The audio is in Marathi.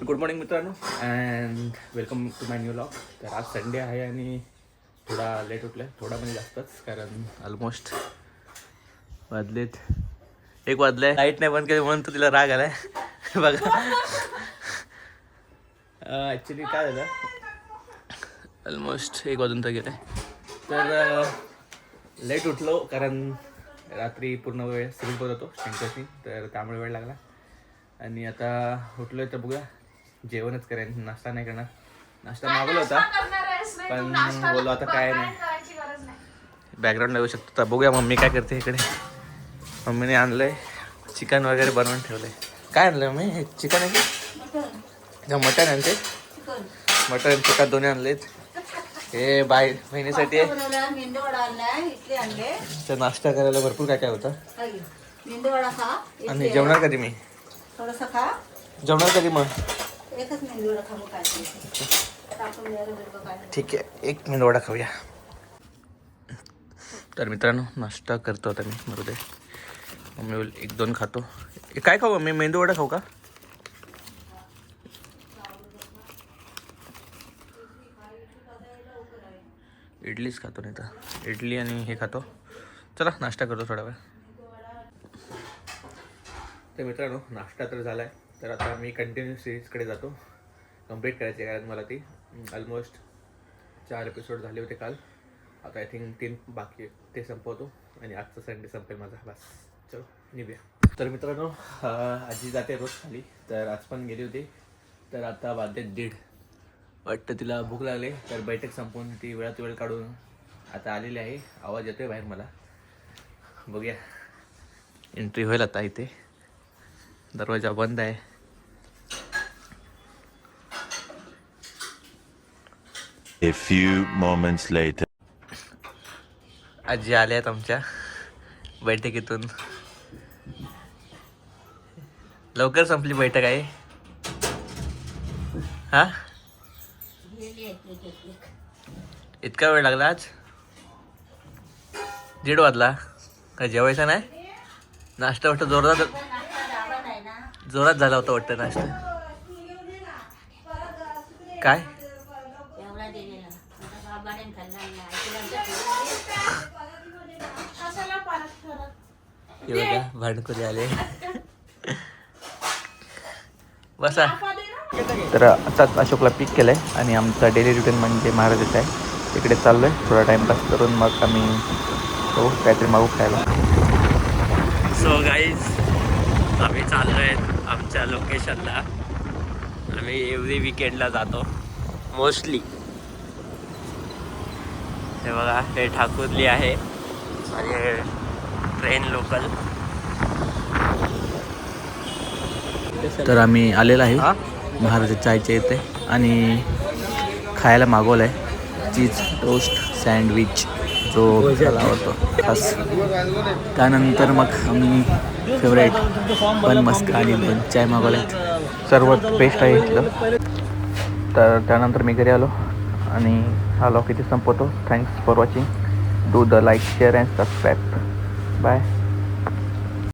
गुड मॉर्निंग मित्रांनो and welcome to my new vlog. तर आज संडे आहे आणि थोडा लेट उठलं आहे, थोडा म्हणजे जास्तच, कारण ऑलमोस्ट वाजलेत 1 वाजलं आहे. लाईट नाही बंद केली म्हणून तर तिला राग आला आहे बघा. ॲक्च्युली काय झालं, ऑलमोस्ट 1 वाजून तर गेलं आहे. तर लेट उठलो कारण रात्री पूर्ण वेळ सिरियल होतो शंकरशी, तर त्यामुळे वेळ लागला. आणि आता उठलो आहे तर बघूया जेवणच करेन, नाश्ता नाही करणार. नाश्ता मागवला होता पण बोललो आता काय नाही. बॅकग्राऊंड लागू शकतो. तर बघूया मम्मी काय करते. इकडे मम्मीने आणलंय चिकन वगैरे बनवून ठेवलंय. काय आणलं मम्मी? हे चिकन आहे का मटन आणते? मटन चिकन दोन्ही आणलेत. हे बाय बहिणीसाठी आहे. तर नाश्ता करायला भरपूर काय काय होतं. आणि जेवणार कधी मी? जेवणार कधी मग? ठीक आहे, 1 मेंदूवडा खाऊया. तर मित्रांनो नाश्ता करतो आता मी. बरोबर मम्मी बोल 1-2 खातो. काय खाऊ मी? मेंदूवडा खाऊ का? इडलीच खातो नाही तर इडली आणि हे खातो. चला नाश्ता करतो थोडा वेळ. तर मित्रांनो नाश्ता तर झाला आहे. तर आता मी कंटिन्यू सिरीजकडे जातो. कंप्लीट करायची आहे कारण मला ती ऑलमोस्ट 4 एपिसोड झाले होते काल. आता आय थिंक 3 बाकी आहे, ते संपवतो आणि आजचा संडे संपेल माझा. बस चलो निघूया. तर मित्रांनो आजी जाते रोज खाली, तर आज पण गेली होती. तर आता वाजले 1:30 वाटतं. तिला भूक लागली तर बैठक संपवून ती वेळात वेळ काढून आता आलेली आहे. आवाज येतोय बाहेर मला, बघूया एंट्री होईल आता. इथे दरवाजा बंद आहे. A few moments later. आजी आल्या आहेत आमच्या बैठकीतून. लवकर संपली बैठक आहे. हा इतका वेळ लागला आज? 1:30 वाजला. काय जेवायचं नाही? नाश्ता वाटतं जोरात झाला होता वाटतं नाश्ता. काय भांडकुली आले. बसा. तर आताच अशोकला पिक केलं आहे आणि आमचा डेली रुटीन म्हणजे महाराजाचा आहे. तिकडे चाललो आहे थोडा टाईमपास करून, मग आम्ही तो काहीतरी मागू खायला. सो गाईज आम्ही चाललो आहे आमच्या लोकेशनला. आम्ही एव्हरी विकेंडला जातो मोस्टली. हे बघा हे ठाकूरली आहे आणि हे ट्रेन लोकल. तर आम्ही आलेला आहे महाराजा चायच्या इथे आणि खायला मागवलं आहे चीज टोस्ट सँडविच जो मला आवडतो खास. त्यानंतर मग आम्ही फेवरेट बन मस्का आणि बन चाय मागवले. सर्वात बेस्ट आहे इथलं. तर त्यानंतर मी घरी आलो आणि हा लॉक इथे संपवतो. Thanks for watching. Do the like share and subscribe. Bye.